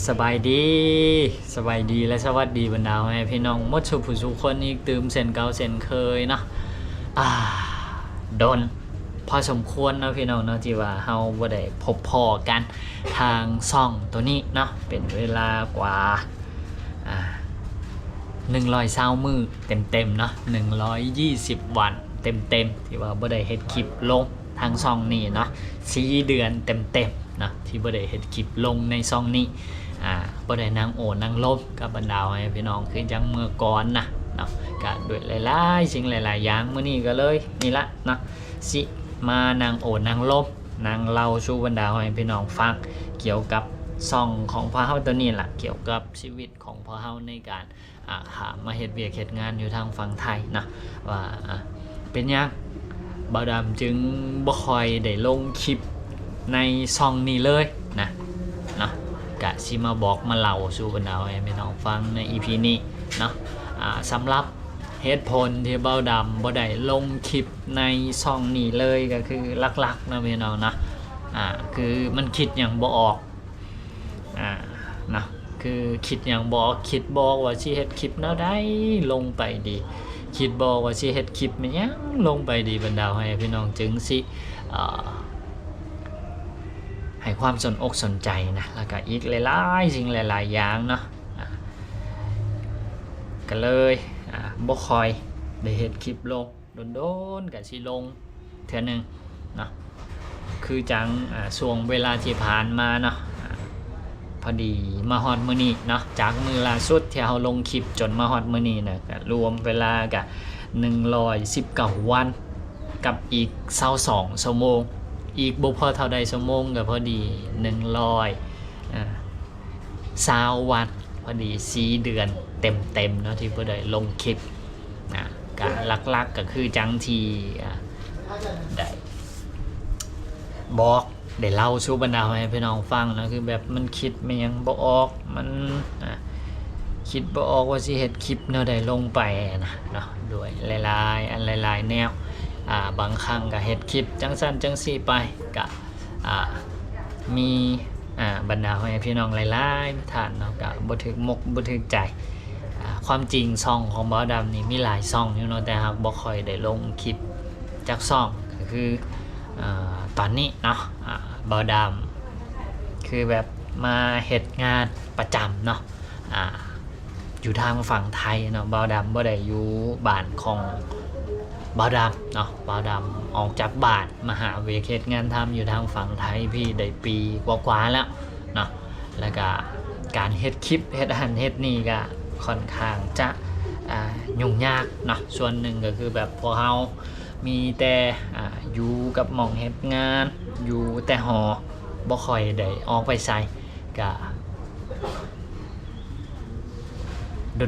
สบายดีและสวัสดีบรรดาแม่พี่น้องหมดสุขสุขคนอีกตื่มเส้นเก่าเส้นเคยเนาะอ่าโดนพอสมควรเนาะพี่น้องเนาะที่ว่าเฮาบ่ได้พบพอกันทางซ่องตัวนี้เนาะเป็นเวลากว่า120มื้อเต็มๆเนาะ120วันเต็มๆที่ว่าบ่ได้เฮ็ดคลิปลงทางซ่องนี้เนาะ4เดือนเต็มๆเนาะที่บ่ได้เฮ็ดคลิปลงในซ่องนี้บ่ได้นางโอนางลบกับบรรดาให้พี่น้องคือจังเมื่อก่อนนะเนาะก็ด้วยหลายๆสิ่งหลายๆอย่างมื้อนี้ก็เลยนี่ละเนาะสิมานางโอนางลบนางเล่าสู่บรรดาให้พี่น้องฟังเกี่ยวกับซ่องของพ่อเฮาตัวนี้ล่ะเกี่ยวกับชีวิตของพ่อเฮาในการมาเฮ็ดเวียกเฮ็ดงานอยู่ทางฝั่งไทยนะว่าเป็นยังบ่าวดำจึงบ่ค่อยได้ลงคลิปในซ่องนี้เลยนะเนาะกะสิมาบอกมาเล่าสู่บรรดาให้พี่น้องฟังใน EP นี้เนาะสำหรับเหตุผลที่บ่าวดำบ่ได้ลงคลิปในช่องนี้เลยก็คือหลักๆนะพี่น้องนะคือมันคิดหยังบ่ออกนะคือคิดหยังบ่ออกคิดบ่ว่าสิเฮ็ดคลิปแนวใดลงไปดีคิดบ่ว่าสิเฮ็ดคลิปมันหยังลงไปดีบรรดาให้พี่น้องจึงสิให้ความสนอกสนใจนะแล้วก็อีกหลายๆสิ่งหลายๆอย่างเนาะก็เลยบ่ค่อยได้เฮ็ดคลิปลงโดนๆก็สิลงเทื่อนึงเนาะคือจังช่วงเวลาที่ผ่านมาเนาะพอดีมาฮอดมื้อนี้เนาะจากมื้อล่าสุดที่เฮาลงคลิปจนมาฮอดมื้อนี้นะก็รวมเวลาก็119วันกับอีก22ชั่วโมงอีกบ่พอเท่าใดชั่วโมงก็พอดี20วันพอดี4เดือนเต็มๆเนาะที่บ่ได้ลงคลิปก็หลักๆก็คือจังที่ได้บอกได้เล่าสู่บรรดาให้พี่น้องฟังนะคือแบบมันคิดไม่ยังบ่ออกมันคิดบ่ออกว่าสิเฮ็ดคลิปแนวใดลงไปนะเนาะด้วยหลายๆอันหลายๆแนวบางครั้งก็เฮ็ดคลิปจังซั่นจังซี่ไปก็มีบรรดาให้พี่น้องหลายๆท่านเนาะก็บ่ถึกมกบ่ถึกใจความจริงช่องของบ่าวดำนี่มีหลายช่องอยู่เนาะแต่หากบ่ค่อยได้ลงคลิปจากช่องก็คือตอนนี้เนาะบ่าวดำคือแบบมาเฮ็ดงานประจำเนาะอยู่ทางฝั่งไทยเนาะบ่าวดำบ่ได้อยู่บ้านของบ่าวดำเนาะบ่าวดำออกจากบ้านมาหาเวียกเฮ็ดงานทำอยู่ทางฝั่งไทยพี่ได้ปีกว่าๆแล้วเนาะแล้วก็การเฮ็ดคลิปเฮ็ดอาหารเฮ็ดนี่ก็ค่อนข้างจะยุ่งยากเนาะส่วนหนึ่งก็คือแบบพวกเฮามีแต่อยู่กับหม่องเฮ็ดงานอยู่แต่หอบ่ค่อยได้ออกไปไสก็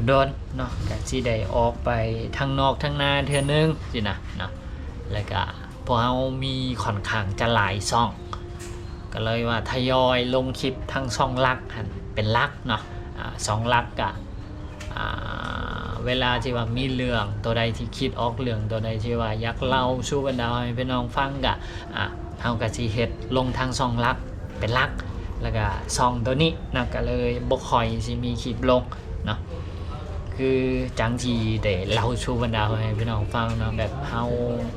โดนๆเนาะก็สิได้ออกไปทางนอกทางนาเทื่อนึงสินะเนาะแล้วก็พวกเฮามีค่อนข้างจะหลายช่องก็เลยว่าทยอยลงคลิปทั้งช่องหลักหั่นเป็นหลักเนาะช่องหลักก็เวลาที่ว่ามีเรื่องตัวใดที่คิดออกเรื่องตัวใดที่ว่าอยากเล่าสู่บรรดาให้พี่น้องฟังก็เฮาก็สิเฮ็ดลงทางช่องหลักเป็นหลักแล้วก็ช่องตัวนี้นะก็เลยบ่ค่อยสิมีคลิปลงเนาะคือจังที่ได้เล่าสู่บรรดาให้พี่น้องฟังเนาะแบบเฮา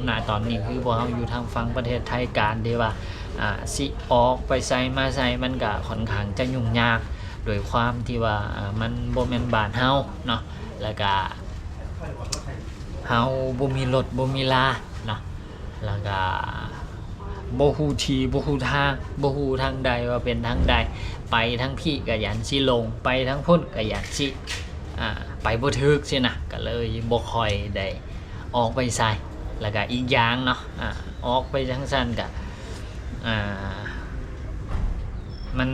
ณตอนนี้คือพวกเฮาอยู่ทางฝั่งประเทศไทยการที่ว่าสิออกไปไสมาไสมันก็ค่อนข้างจะยุ่งยากโดยความที่ว่ามันบ่แม่นบ้านเฮาเนาะแล้วก็เฮาบ่มีรถบ่มีลาเนาะแล้วก็บ่ฮู้ที่บ่ฮู้ทางบ่ฮู้ทางใดว่าเป็นทางใดไปทางพี่ก็ยันสิลงไปทางพุ่นก็ยันสิไปบ่ถึกสินะก็เลยบ่ค่อยได้ออกไปไสแล้วก็อีกอย่างเนาะออกไปจังซั่นก็มัน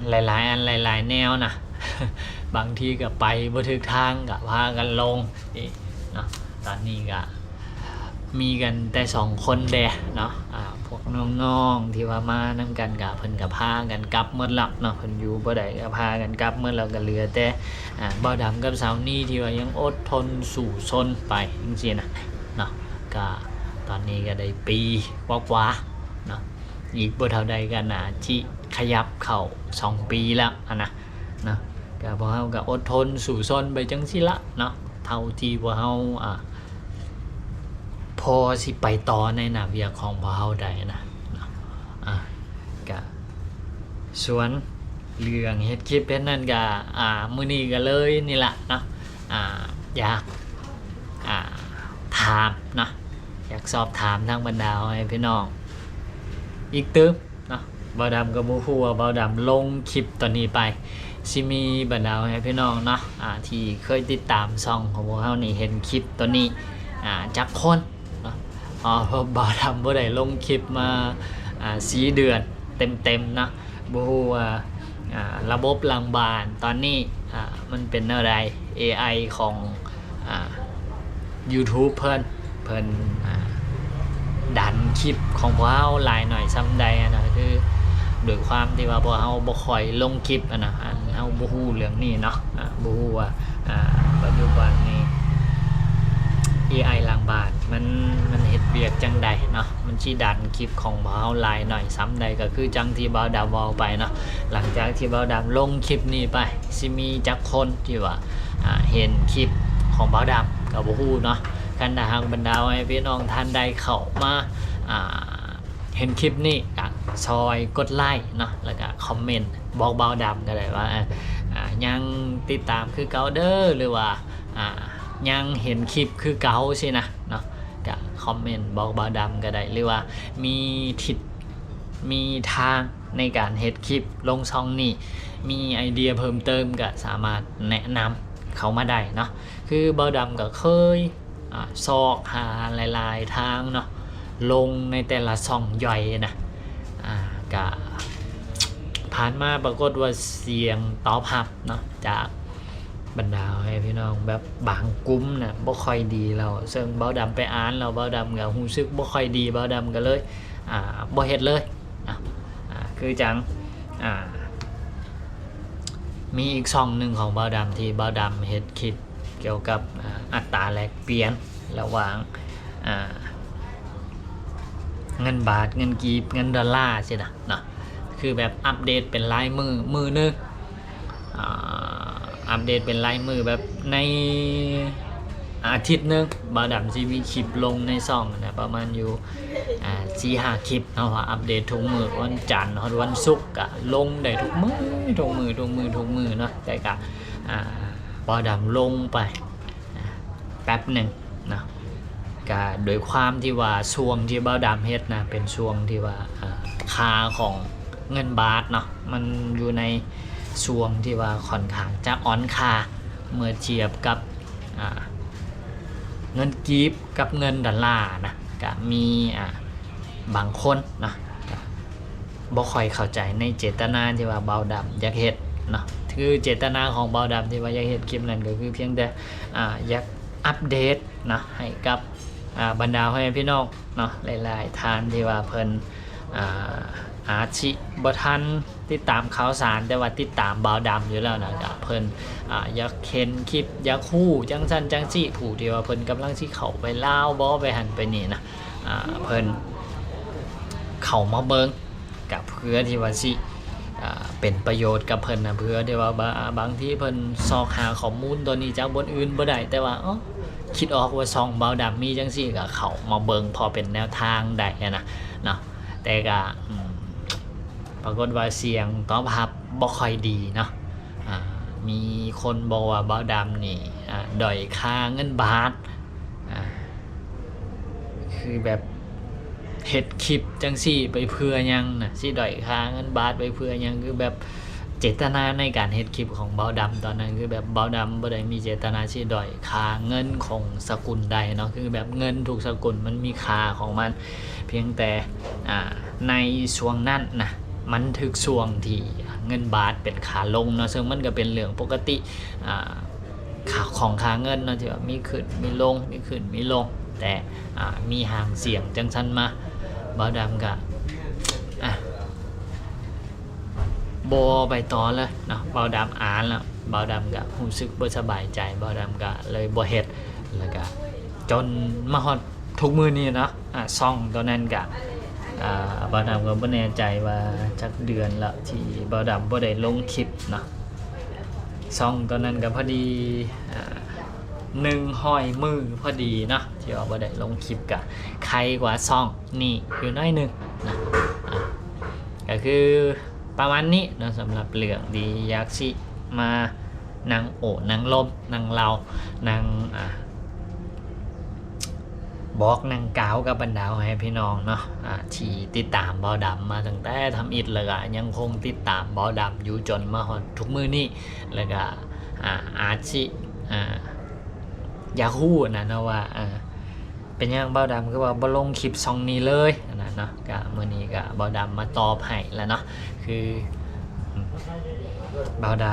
หลายๆอันหลายๆแนวนะบางทีก็ไปบ่ถึกทางก็พากันลงนี่เนาะตอนนี้ก็มีกันแต่2คนแดเนาะพวกน้องๆที่ว่ามานำกันก็เพิ่นก็พากันกลับหมดแล้วเนาะเพิ่นอยู่บ่ได้ก็พากันกลับหมดแล้วก็เหลือแต่บ่าวดำกับสาวนี่ที่ว่ายังอดทนสู่ซนไปจังซี่นะเนาะก็ตอนนี้ก็ได้ปีกว่าๆเนาะอีกบ่เท่าใดก็น่าสิขยับเข้า2ปีแล้วนะ นะก็พวกเฮาก็อดทนสู้ซนไปจังซี่ละเนาะเท่าที่พวกเฮาพอสิไปต่อในหน้าเวียกของพวกเฮาได้นะเนาะก็ส่วนเรื่องเฮ็ดคลิปเฮ็ดนั่นก็มื้อนี้ก็เลยนี่ล่ะเนาะอยากถามเนาะอยากสอบถามทางบรรดาให้พี่น้องอีกตึ๊บเนาะบ่าวดำกับบ่ฮู้ว่าบ่าวดำลงคลิปตอนนี้ไปสิมีบรรดาให้พี่น้องเนาะที่เคยติดตามช่องของพวกเฮานี่เห็นคลิปตัวนี้จักคนเนาะเพราะบ่าวดำบ่ได้ลงคลิปมา4 เดือนเต็มๆเนาะบ่ฮู้ว่าระบบหลังบ้านตอนนี้มันเป็นอะไร AI ของYouTube เพิ่นดันคลิปของพวกเฮาหลายหน่อยซ้ำใดนะคือด้วยความที่ว่าพวกเฮาบ่ค่อยลงคลิปนะเฮาบ่ฮู้เรื่องนี้เนาะบ่ฮู้ว่าปัจจุบันนี้ AI หลังบ้านมันเฮ็ดเวียกจังใดเนาะมันสิดันคลิปของพวกเฮาหลายหน่อยซ้ำใดก็คือจังที่บ่าวดำเว้าไปเนาะหลังจากที่บ่าวดำลงคลิปนี้ไปสิมีจักคนที่ว่าเห็นคลิปของบ่าวดำก็บ่ฮู้เนาะกันทางบรรดาให้พี่น้องท่านใดเข้ามาเห็นคลิปนี้ก็ซอยกดไลค์เนาะแล้วก็คอมเมนต์บอกบ่าวดำก็ได้ว่ายังติดตามคือเก่าเด้อหรือว่ายังเห็นคลิปคือเก่าสินะเนาะก็คอมเมนต์บอกบ่าวดำก็ได้หรือว่ามีทางในการเฮ็ดคลิปลงช่องนี้มีไอเดียเพิ่มเติมก็สามารถแนะนำเขามาได้เนาะคือบ่าวดำก็เคยซอกหาหลายๆทางเนาะลงในแต่ละช่องย่อยนะก็ผ่านมาปรากฏว่าเสียงตอบรับเนาะจากบรรดาให้พี่น้องแบบบางกลุ่มนะบ่ค่อยดีเราซึ่งบ่าวดำไปอ่านเราบ่าวดำก็รู้สึกบ่ค่อยดีบ่าวดำก็เลยบ่เฮ็ดเลยนะคือจังมีอีกช่องหนึ่งของบ่าวดำที่บ่าวดำเฮ็ดคลิปเกี่ยวกับอัตราแลกเปลี่ยนระหว่างเงินบาทเงินกีบเงินดอลลาร์ใช่นะเนาะคือแบบอัปเดตเป็นรายมือนึงอัปเดตเป็นรายมือแบบในอาทิตย์นึงบ่าวดำสิมีคลิปลงในช่องนะประมาณอยู่4-5 คลิปเนาะว่าอัปเดตทุกมื้อวันจันทร์ถึงวันศุกร์ก็ลงได้ทุกมื้อเนาะแต่ก็บ่าวดำลงไปแป๊บหนึ่งนะก็โดยความที่ว่าช่วงที่บ่าวดำเฮ็ดนะเป็นช่วงที่ว่าค่าของเงินบาทเนาะมันอยู่ในช่วงที่ว่าค่อนข้างจะอ่อนค่าเมื่อเทียบกับเงินกีบกับเงินดอลลาร์นะก็มีบางคนนะบ่ค่อยเข้าใจในเจตนาที่ว่าบ่าวดำอยากเฮ็ดเนาะคือเจตนาของบ่าวดำที่ว่าอยากเฮ็ดคลิปนั้นก็คือเพียงแต่อยากอัปเดตนะให้กับบรรดาพ่อแม่พี่น้องเนาะหลายๆท่านที่ว่าเพิ่นอาชีบ่ทันติดตามข่าวสารแต่ว่าติดตามบ่าวดำอยู่แล้วนะก็เพิ่นอยากเห็นคลิปอยากฮู้จังซั่นจังซี่ผู้ที่ว่าเพิ่นกำลังสิเข้าไปลาวบ่ไปหันไปนี่นะเพิ่นเข้ามาเบิ่งกับเพื่อที่ว่าสิเป็นประโยชน์กับเพิ่นนะเพื่อที่ว่าบางทีเพิ่นซอกหาข้อมูลตัวนี้จากบนอื่นบ่ได้แต่ว่าคิดออกว่าช่องบ่าวดำมีจังซี่ก็เข้ามาเบิ่งพอเป็นแนวทางได้นะเนาะแต่ก็ปรากฏว่าเสียงตอบรับบ่ค่อยดีเนาะมีคนบอกว่าบ่าวดำนี่ด้อยค่าเงินบาทคือแบบเฮ็ดคลิปจังซี่ไปเพื่อหยังน่ะสิด้อยค่าเงินบาทไปเพื่อหยังคือแบบเจตนาในการเฮ็ดคลิปของบ่าวดำตอนนั้นคือแบบบ่าวดำบ่ได้มีเจตนาสิด้อยค่าเงินของสกุลใดเนาะคือแบบเงินทุกสกุลมันมีค่าของมันเพียงแต่ในช่วงนั้นนะมันถึกช่วงที่เงินบาทเป็นขาลงเนาะซึ่งมันก็เป็นเรื่องปกติของค่าเงินเนาะที่ว่ามีขึ้นมีลงมีขึ้นมีลงแต่มีห่างเสียงจังซั่นมาบ่าวดำก็บ่ไปต่อเลยเนาะบ่าวดำอ่านแล้วบ่าวดำก็รู้สึกบ่สบายใจบ่าวดำก็เลยบ่เฮ็ดแล้วก็จนมาฮอดทุกมื้อนี้เนาะช่องตัวนั้นก็บ่าวดำก็บ่แน่ใจว่าจักเดือนละที่บ่าวดำบ่ได้ลงคลิปเนาะ ซ่องตัวนั้นก็พอดี100 มือพอดีเนาะที่ว่าบ่ได้ลงคลิปกะใครกว่าซ่องนี่อยู่น้อยหนึงนะก็คือประมาณนี้เนาะสำหรับเรื่องดีอยากสิมานั่งโอ้นั่งลมนั่งเรานั่งบอกนางกาวกับบรรดาให้พี่น้องเนาะที่ติดตามเบาดำมาตั้งแต่ทำอิฐเลยก็ยังคงติดตามเบาดำอยู่จนมาฮอดทุกมือนี่แล้วก็อาจสิอยากฮู้นะเนาะว่าเป็นยังเบาดำคือว่าบ่ลงคลิปซองนี้เลยนะเนาะก็มื้อนี้ก็เบาดำมาตอบให้แล้วเนาะคือเบาด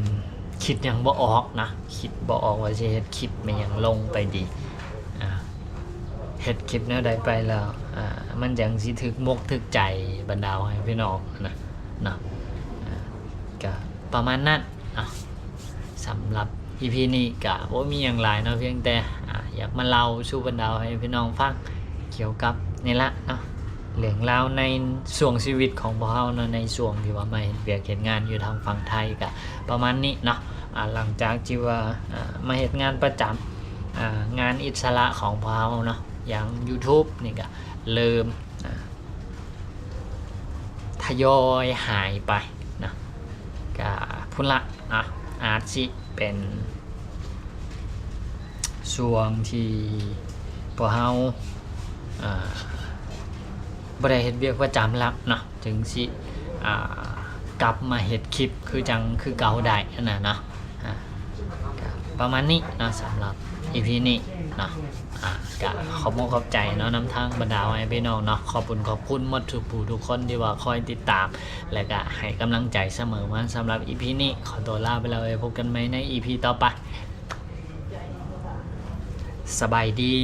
ำคิดยังบ่ออกนะคิดบ่ออกว่าจะเฮ็ดคลิปมันยังลงไปดีเฮ็ดคลิปแนวใดไปแล้วมันจังสิถึกมกถึกใจบรรดาให้พี่น้องนะเนาะก็ประมาณนั้นสำหรับ EP นี้ก็บ่มีหยังหลายเนาะเพียงแต่อยากมาเล่าสู่บรรดาให้พี่น้องฟังเกี่ยวกับนี่ละเนาะเรื่องราวในช่วงชีวิตของพวกเราเนาะในช่วงที่ว่ามาเฮ็ดเวียกเฮ็ดงานอยู่ทางฝั่งไทยก็ประมาณนี้เนาะหลังจากที่ว่ามาเฮ็ดงานประจำงานอิสระของพวกเราเนาะอย่าง YouTube นี่ก็เริ่มทยอยหายไปนะก็พุ่นละอาจสิเป็นช่วงที่พวกเราบ่ได้เฮ็ดเวียกประจำแล้วเนาะถึงสิกลับมาเฮ็ดคลิปคือจังคือเก่าได้นะเนาะประมาณนี้นะสำหรับ EP นี้เนาะก็ขอบคุณขอบใจเนาะนำทางบรรดาให้พี่น้องเนาะขอบคุณหมดทุกผู้ทุกคนที่ว่าคอยติดตามและก็ให้กำลังใจเสมอมาสำหรับ EP นี้ขอตัวลาไปแล้วพบกันใหม่ใน EP ต่อไปสบายดี